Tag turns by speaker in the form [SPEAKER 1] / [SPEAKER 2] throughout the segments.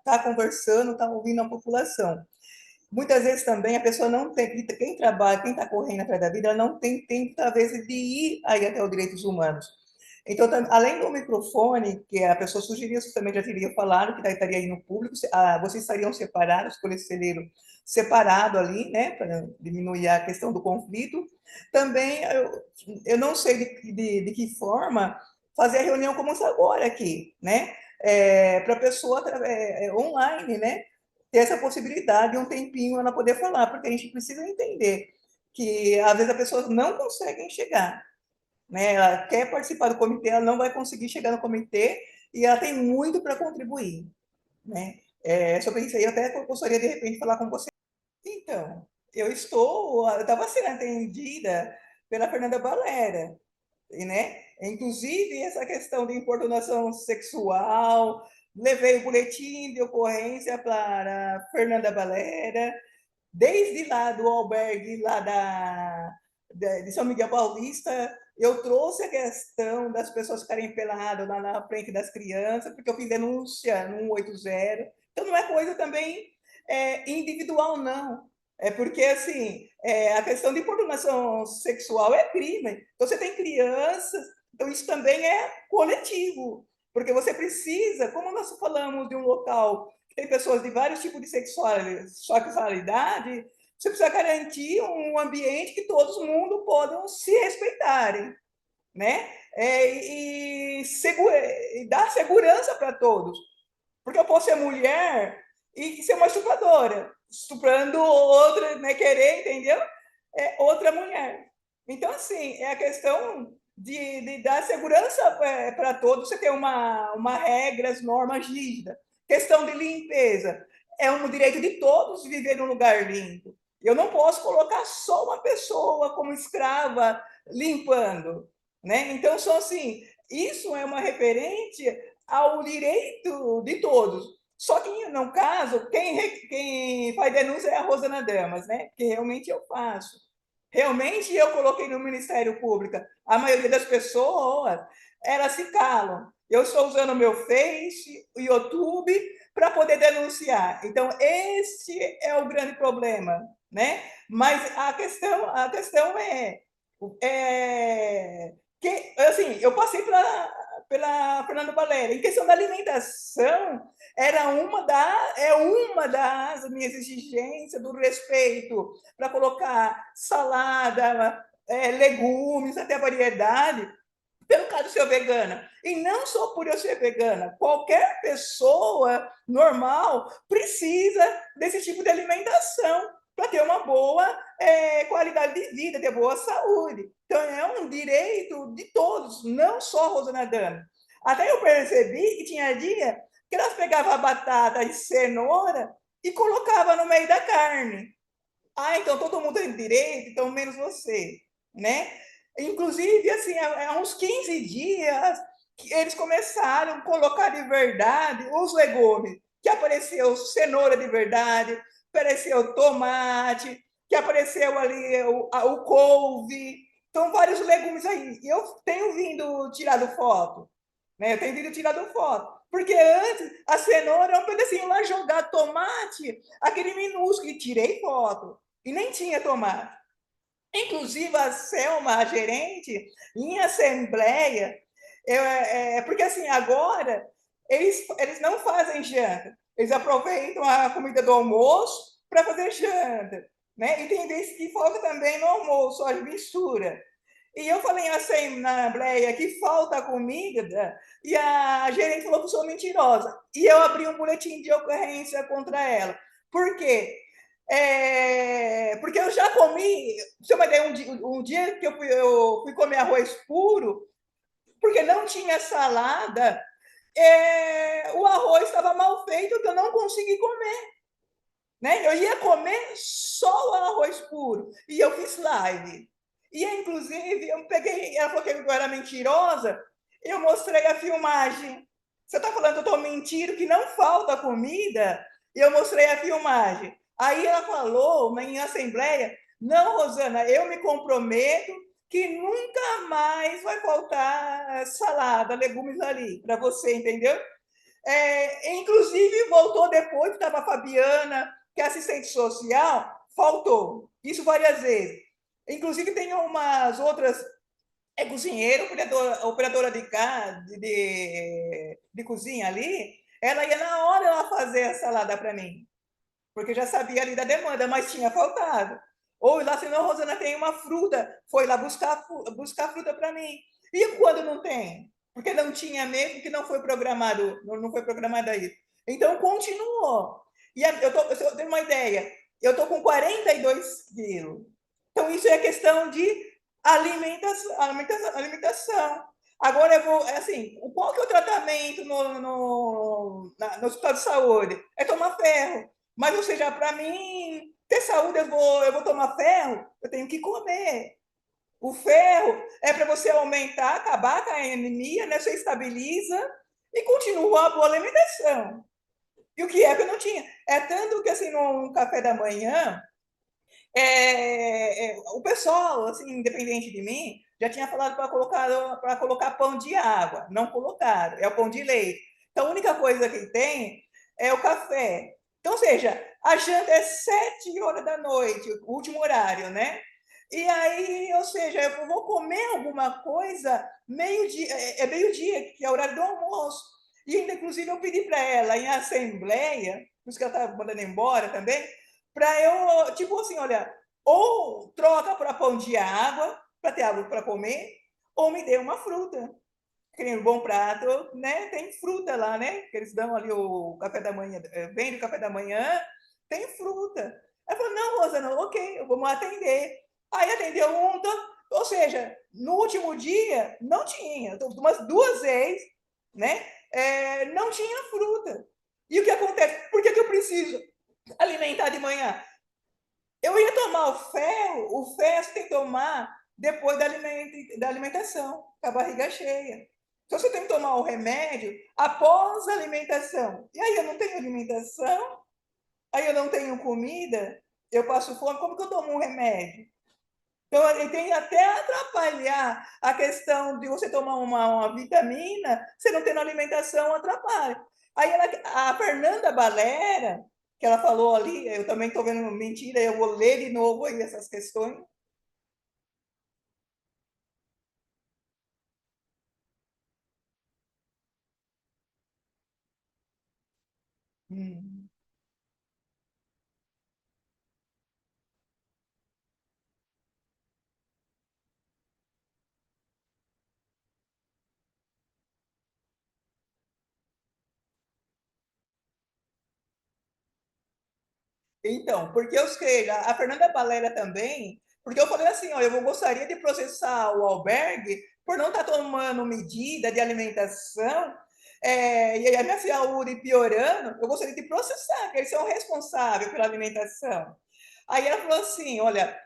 [SPEAKER 1] Tá conversando, tá ouvindo a população. Muitas vezes também a pessoa não tem, quem trabalha, quem está correndo atrás da vida, ela não tem tempo, talvez, de ir aí até os direitos humanos. Então, além do microfone, que a pessoa sugeriu, você também já teria falado, que estaria aí no público, vocês estariam separados, por esse celeiro separado ali, né, para diminuir a questão do conflito. Também, eu não sei de que forma fazer a reunião como essa agora aqui, né, para a pessoa online, né, ter essa possibilidade, um tempinho ela poder falar, porque a gente precisa entender que às vezes a pessoa não consegue chegar, né? Ela quer participar do comitê, ela não vai conseguir chegar no comitê e ela tem muito para contribuir, né? Sobre isso aí, eu até gostaria de repente falar com você. Então, eu estava sendo atendida pela Fernanda Valera, né? Inclusive, essa questão de importunação sexual, levei o boletim de ocorrência para a Fernanda Valera, desde lá do albergue lá de São Miguel Paulista, eu trouxe a questão das pessoas ficarem peladas lá na frente das crianças, porque eu fiz denúncia no 180. Então, não é coisa também individual, não. É porque, assim, a questão de importunação sexual é crime. Então, você tem crianças, então isso também é coletivo, porque você precisa, como nós falamos de um local tem pessoas de vários tipos de sexualidade, você precisa garantir um ambiente que todo mundo possam se respeitarem, né? E dar segurança para todos. Porque eu posso ser mulher e ser uma estupradora, estuprando outra, né, querer, entendeu? Outra mulher. Então, assim, é a questão de dar segurança para todos, você ter uma regras, normas rígidas. Questão de limpeza. É um direito de todos viver num lugar limpo. Eu não posso colocar só uma pessoa como escrava limpando, né? Então, são assim, isso é uma referente ao direito de todos. Só que, no caso, quem faz denúncia é a Rosana Damas, né? Que realmente eu faço. Realmente eu coloquei no Ministério Público. A maioria das pessoas, elas se calam. Eu estou usando o meu Face, o YouTube, para poder denunciar. Então, esse é o grande problema, né? Mas a questão que, assim, eu passei pela Fernanda Valéria. Em questão da alimentação, é uma das minhas exigências do respeito para colocar salada, legumes, até variedade, pelo caso de ser vegana. E não só por eu ser vegana, qualquer pessoa normal precisa desse tipo de alimentação para ter uma boa qualidade de vida, ter boa saúde. Então, é um direito de todos, não só Rosana Dama. Até eu percebi que tinha dia que elas pegavam a batata e cenoura e colocavam no meio da carne. Ah, então todo mundo tem direito, então menos você, né? Inclusive, assim, há uns 15 dias que eles começaram a colocar de verdade os legumes, que apareceu cenoura de verdade, apareceu tomate, que apareceu ali o couve, então vários legumes aí. E eu tenho vindo tirado foto, né? Eu tenho vindo tirado foto. Porque antes a cenoura é um pedacinho lá jogar tomate, aquele minúsculo, e tirei foto. E nem tinha tomate. Inclusive, a Selma, a gerente, em assembleia, porque assim, agora eles não fazem janta, eles aproveitam a comida do almoço para fazer janta, né? E tem vezes que falta também no almoço, a mistura. E eu falei assim na assembleia que falta comida, e a gerente falou que eu sou mentirosa. E eu abri um boletim de ocorrência contra ela. Por quê? Porque eu já comi, se eu me der um dia que eu fui comer arroz puro, porque não tinha salada, o arroz estava mal feito, que eu não consegui comer. Né? Eu ia comer só o arroz puro. E eu fiz live. E, inclusive, eu peguei, ela falou que eu era mentirosa, eu mostrei a filmagem. Você está falando que eu estou mentindo, que não falta comida? E eu mostrei a filmagem. Aí ela falou, em assembleia, não, Rosana, eu me comprometo que nunca mais vai faltar salada, legumes ali, para você, entendeu? Inclusive, voltou depois, que estava a Fabiana, que é assistente social, faltou. Isso várias vezes. Inclusive, tem umas outras cozinheira, operadora de casa, de cozinha ali, ela ia na hora ela fazer a salada para mim, porque já sabia ali da demanda, mas tinha faltado. Ou lá assim, não, Rosana, tem uma fruta, foi lá buscar fruta para mim. E quando não tem? Porque não tinha mesmo, que não foi programado, não foi programado aí. Então, continuou. E eu tenho uma ideia, eu estou com 42 quilos. Então, isso é questão de alimentação. Agora, eu vou, assim, qual que é o tratamento no hospital de saúde? É tomar ferro. Mas, ou seja, para mim ter saúde, eu vou tomar ferro, eu tenho que comer. O ferro é para você aumentar, acabar com a anemia, né? Você estabiliza e continua a boa alimentação. E o que é que eu não tinha? É tanto que, assim, no café da manhã, o pessoal, assim, independente de mim, já tinha falado para colocar pão de água. Não colocaram, é o pão de leite. Então, a única coisa que tem é o café. Então, ou seja, a janta é 7 horas da noite, o último horário, né? E aí, ou seja, eu vou comer alguma coisa meio-dia, meio-dia, que é o horário do almoço. E ainda, inclusive, eu pedi para ela em assembleia, por isso que ela estava mandando embora também, para eu, tipo assim, olha, ou troca para pão de água, para ter água para comer, ou me dê uma fruta. Que nem um bom prato, né? Tem fruta lá, né? Que eles dão ali o café da manhã, vende o café da manhã, tem fruta. Ela falou, não, Rosana, ok, eu vou atender. Aí atendeu um, ou seja, no último dia não tinha, umas 2 vezes, né? Não tinha fruta. E o que acontece? Por que eu preciso alimentar de manhã? Eu ia tomar o ferro você tem que tomar depois da alimentação, com a barriga cheia. Então, você tem que tomar o remédio após a alimentação. E aí eu não tenho alimentação, aí eu não tenho comida, eu passo fome, como que eu tomo um remédio? Então, ele tem até atrapalhar a questão de você tomar uma vitamina, você não tendo alimentação, atrapalha. Aí a Fernanda Balera, que ela falou ali, eu também estou vendo mentira, eu vou ler de novo aí essas questões. Hum. Então, porque eu sei, a Fernanda Balera também, porque eu falei assim, ó, gostaria de processar o albergue por não estar tomando medida de alimentação, e aí a minha saúde piorando, eu gostaria de processar, que eles são responsáveis pela alimentação. Aí ela falou assim, olha,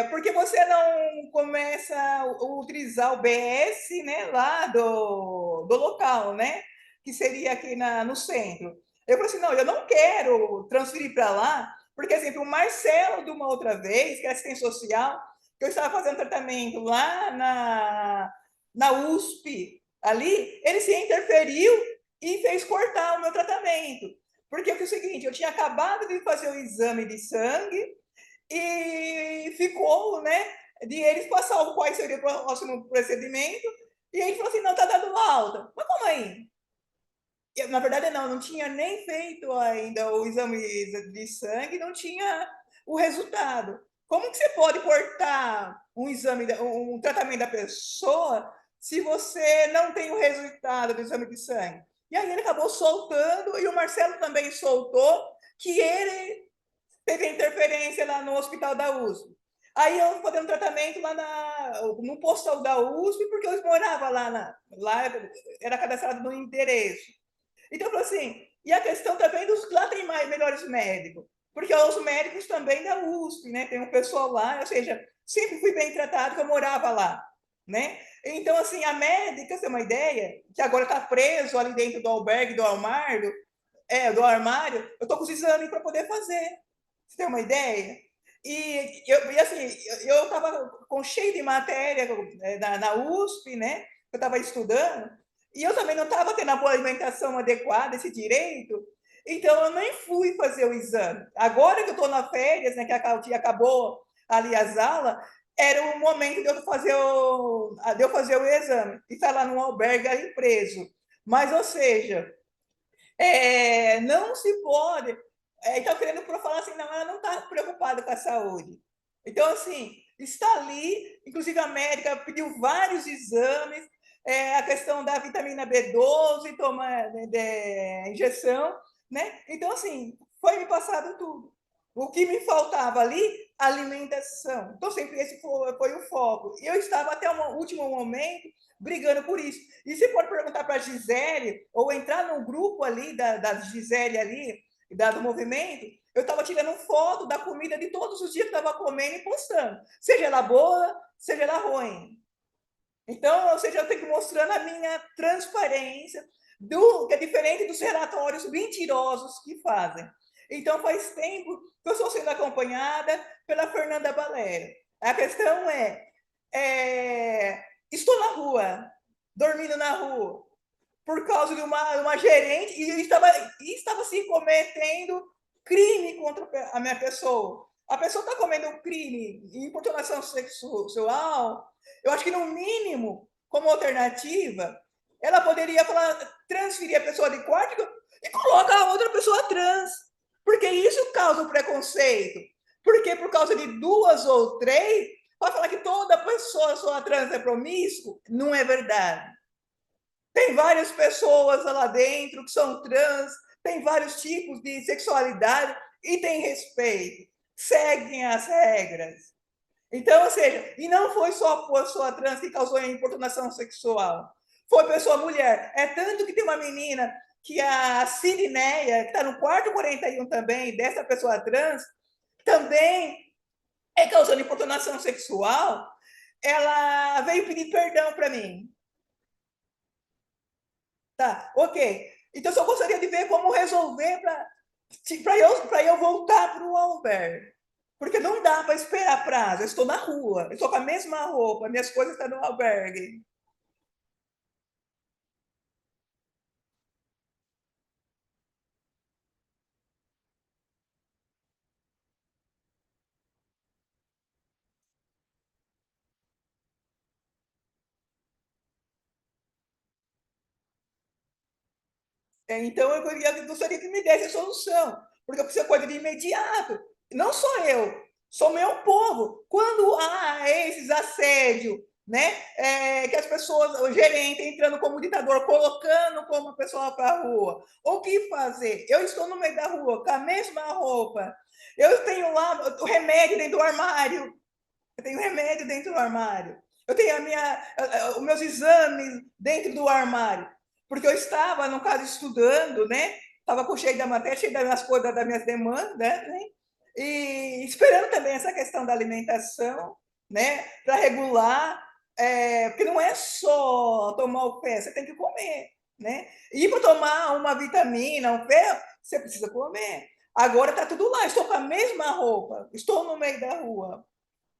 [SPEAKER 1] por que você não começa a utilizar o BS, né, lá do local, né, que seria aqui no centro. Eu falei assim, não, eu não quero transferir para lá, porque, exemplo, o Marcelo, de uma outra vez, que é assistente social, que eu estava fazendo tratamento lá na USP, ali, ele se interferiu e fez cortar o meu tratamento. Porque foi o seguinte, eu tinha acabado de fazer o exame de sangue e ficou, né, de eles passar qual seria o próximo procedimento, e ele falou assim, não, tá dando alta. Mas como aí? Na verdade, não tinha nem feito ainda o exame de sangue, não tinha o resultado. Como que você pode cortar um exame, um tratamento da pessoa se você não tem o resultado do exame de sangue? E aí ele acabou soltando, e o Marcelo também soltou, que ele teve interferência lá no hospital da USP. Aí eu fazendo tratamento lá no postal da USP, porque eu morava lá era cadastrado no endereço. Então, eu falo assim, e a questão também lá tem melhores médicos, porque os médicos também da USP, né? Tem um pessoal lá, ou seja, sempre fui bem tratado, que eu morava lá, né? Então, assim, a médica, você tem uma ideia, que agora está preso ali dentro do albergue, do armário, eu estou com os exames para poder fazer. Você tem uma ideia? E assim, eu estava com cheio de matéria na USP, né? Eu estava estudando, E eu também não estava tendo a boa alimentação adequada, esse direito, então eu nem fui fazer o exame. Agora que eu estou na férias, né, que acabou ali as aulas, era o momento de eu fazer o exame e estar lá no albergue ali preso. Mas, ou seja, não se pode. Então, querendo falar assim, não, ela não está preocupada com a saúde. Então, assim, está ali, inclusive a médica pediu vários exames, a questão da vitamina B12, tomar injeção, né? Então, assim, foi me passado tudo. O que me faltava ali, alimentação. Então, sempre esse foi o foco. E eu estava até o último momento brigando por isso. E você pode perguntar para a Gisele, ou entrar no grupo ali da Gisele ali, do movimento, eu estava tirando foto da comida de todos os dias que estava comendo e postando. Seja ela boa, seja ela ruim. Então, ou seja, eu tenho que mostrando a minha transparência, que é diferente dos relatórios mentirosos que fazem. Então, faz tempo que eu estou sendo acompanhada pela Fernanda Valério. A questão estou na rua, dormindo na rua, por causa de uma gerente, e estava se cometendo crime contra a minha pessoa. A pessoa está cometendo um crime, importunação sexual, eu acho que, no mínimo, como alternativa, ela poderia transferir a pessoa de quarto e coloca a outra pessoa trans. Porque isso causa o preconceito. Porque por causa de duas ou três, vai falar que toda pessoa só trans é promíscuo? Não é verdade. Tem várias pessoas lá dentro que são trans, tem vários tipos de sexualidade e tem respeito. Seguem as regras. Então, ou seja, e não foi só a pessoa trans que causou a importunação sexual, foi pessoa mulher. É tanto que tem uma menina, que a Sirineia, que está no quarto 41 também, dessa pessoa trans, também é causando importunação sexual. Ela veio pedir perdão para mim. Tá, ok. Então, só gostaria de ver como resolver para eu voltar para o albergue. Porque não dá para esperar prazo. Eu estou na rua, eu estou com a mesma roupa, minhas coisas estão no albergue. Então, eu gostaria que me desse a solução, porque eu preciso de coisa de imediato. Não sou eu, sou meu povo. Quando há esses assédios, né, que as pessoas, o gerente entrando como ditador, colocando como pessoa para a rua, o que fazer? Eu estou no meio da rua com a mesma roupa, eu tenho lá o remédio dentro do armário, eu tenho remédio dentro do armário. Eu tenho os meus exames dentro do armário. Porque eu estava, no caso, estudando, né? Estava com cheio da matéria, cheio das minhas coisas, das minhas demandas, né? E esperando também essa questão da alimentação, né? Para regular, porque não é só tomar o pé, você tem que comer, né? E para tomar uma vitamina, um pé, você precisa comer. Agora está tudo lá, estou com a mesma roupa, estou no meio da rua,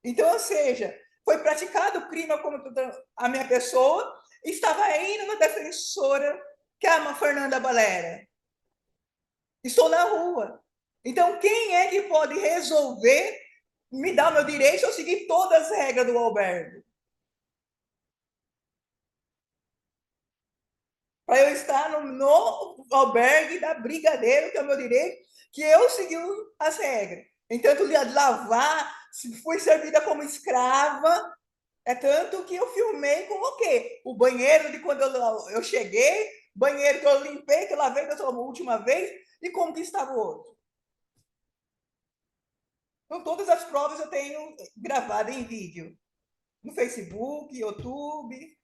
[SPEAKER 1] então, ou seja, foi praticado o crime contra a minha pessoa, estava indo na defensora, que é a Fernanda Balera. Estou na rua. Então, quem é que pode resolver me dar o meu direito se eu seguir todas as regras do albergue? Para eu estar no albergue da Brigadeiro, que é o meu direito, que eu segui as regras. Então, eu ia lavar, fui servida como escrava. É tanto que eu filmei e coloquei o banheiro de quando eu cheguei, banheiro que eu limpei, que eu lavei da última vez, e como que estava o outro. Então, todas as provas eu tenho gravado em vídeo, no Facebook, YouTube.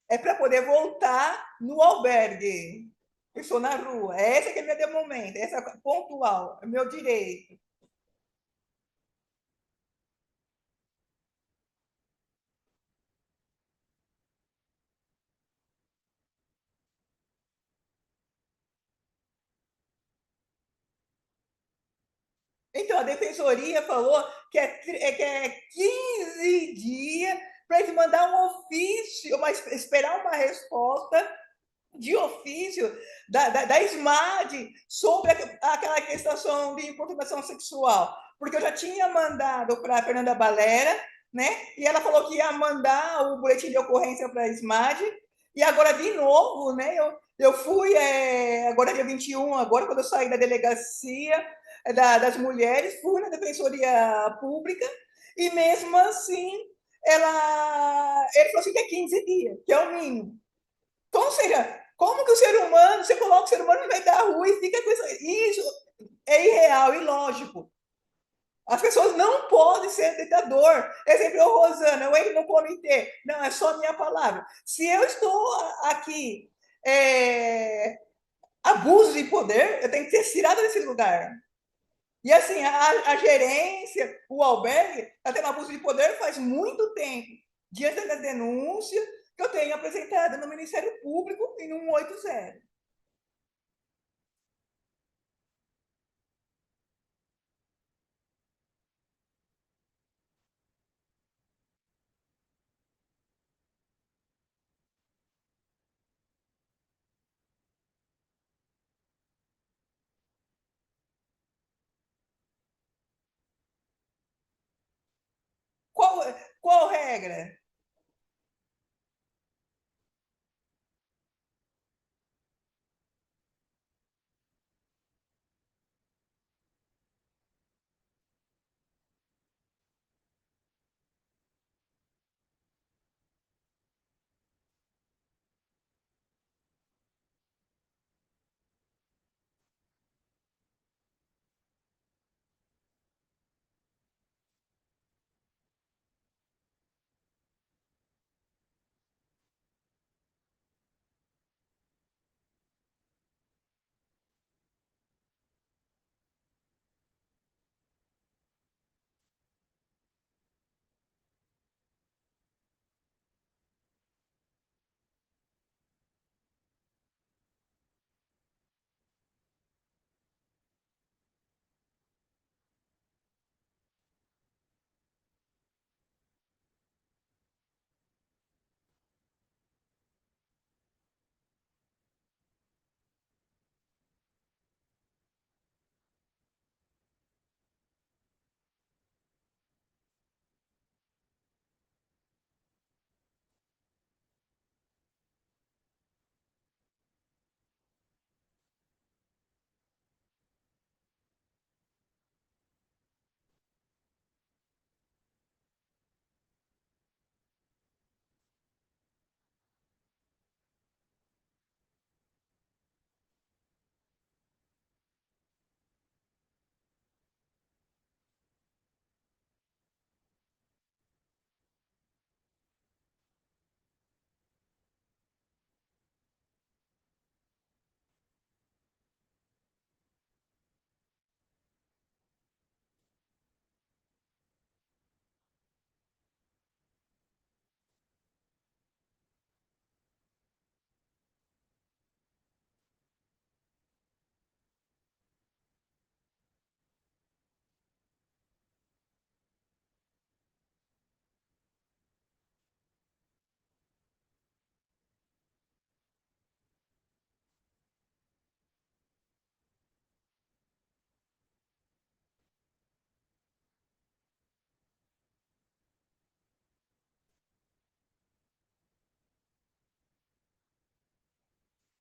[SPEAKER 1] É para poder voltar no albergue. Eu estou na rua. Essa que é a minha momento, essa é pontual, é meu direito. Então, a defensoria falou que é 15 dias para eles mandar um ofício, esperar uma resposta de ofício da SMAD sobre aquela questão de importunação sexual. Porque eu já tinha mandado para a Fernanda Balera, né? E ela falou que ia mandar o boletim de ocorrência para a SMAD. E agora, de novo, né? Eu fui, agora dia 21, agora quando eu saí da delegacia das mulheres, fui na Defensoria Pública, e mesmo assim, ele falou assim que é 15 dias, que é o mínimo. Então, ou seja, como que o ser humano, você coloca o ser humano no meio da rua e fica com isso? Isso é irreal, ilógico. As pessoas não podem ser ditador. Exemplo, eu, Rosana, eu entro no comitê. Não, é só minha palavra. Se eu estou aqui, abuso de poder, eu tenho que ser tirada desse lugar. E assim, a gerência, o albergue, está tendo abuso de poder faz muito tempo. Diante da denúncia que eu tenho apresentada no Ministério Público em 180. Qual, qual regra?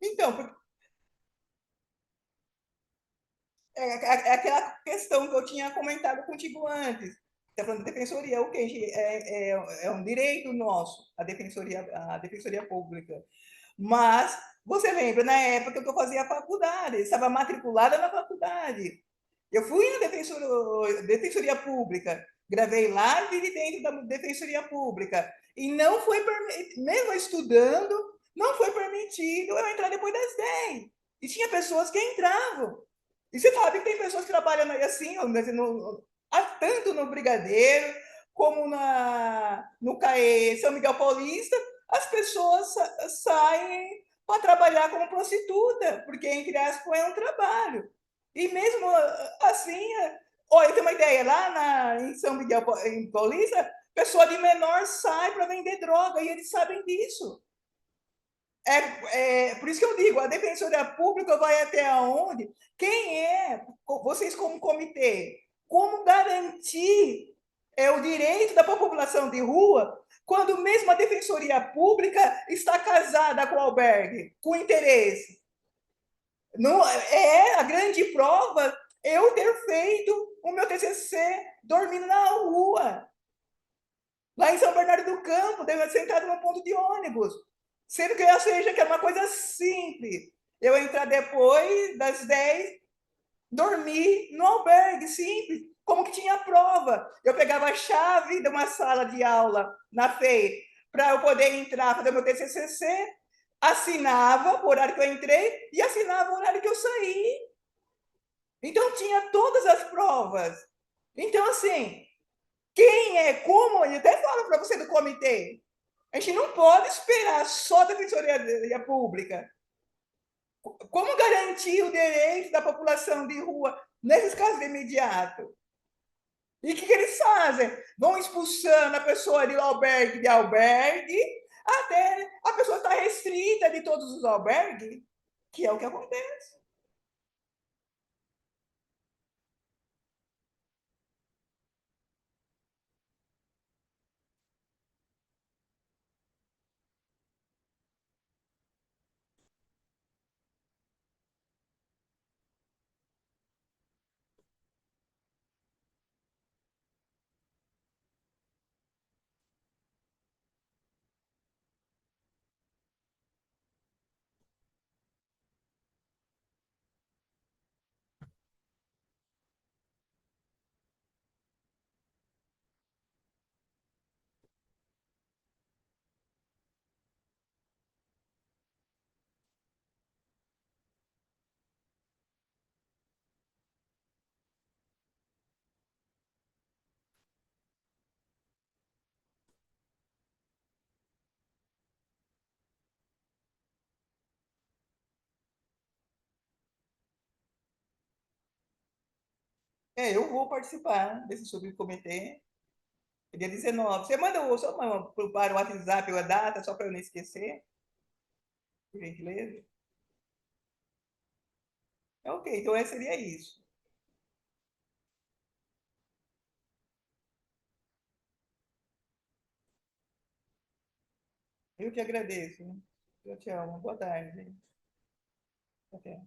[SPEAKER 1] Então, é aquela questão que eu tinha comentado contigo antes. Está falando de defensoria, o que é um direito nosso, a defensoria pública. Mas você lembra, na época que eu fazia faculdade, estava matriculada na faculdade. Eu fui na defensoria pública, gravei lá e dentro da defensoria pública. E não foi permitido, mesmo estudando, não foi permitido eu entrar depois das 10. E tinha pessoas que entravam. E você sabe que tem pessoas que trabalham assim, tanto no Brigadeiro, como no CAE São Miguel Paulista, as pessoas saem para trabalhar como prostituta, porque, entre aspas, é um trabalho. E mesmo assim, Olha, tem uma ideia, lá em São Miguel, em Paulista, pessoa de menor sai para vender droga e eles sabem disso. Por isso que eu digo, a Defensoria Pública vai até onde? Quem é, vocês como comitê, como garantir o direito da população de rua quando mesmo a Defensoria Pública está casada com o albergue, com interesse? Não, a grande prova eu ter feito o meu TCC dormindo na rua, lá em São Bernardo do Campo, sentado no ponto de ônibus. Sendo que eu seja que é uma coisa simples. Eu entrar depois das 10, dormir no albergue, simples. Como que tinha prova. Eu pegava a chave de uma sala de aula na FEI para eu poder entrar, fazer o meu TCC, assinava o horário que eu entrei e assinava o horário que eu saí. Então tinha todas as provas. Então, assim, quem é, como, eu até falo para você do comitê, a gente não pode esperar só a Defensoria Pública. Como garantir o direito da população de rua nesses casos de imediato? E o que eles fazem? Vão expulsando a pessoa de albergue, até a pessoa estar restrita de todos os albergues, que é o que acontece. Eu vou participar desse subcomitê, dia 19. Você manda só para o WhatsApp a data, só para eu não esquecer, por gentileza? Ok, então seria isso. Eu te agradeço. Eu te amo. Boa tarde. Até.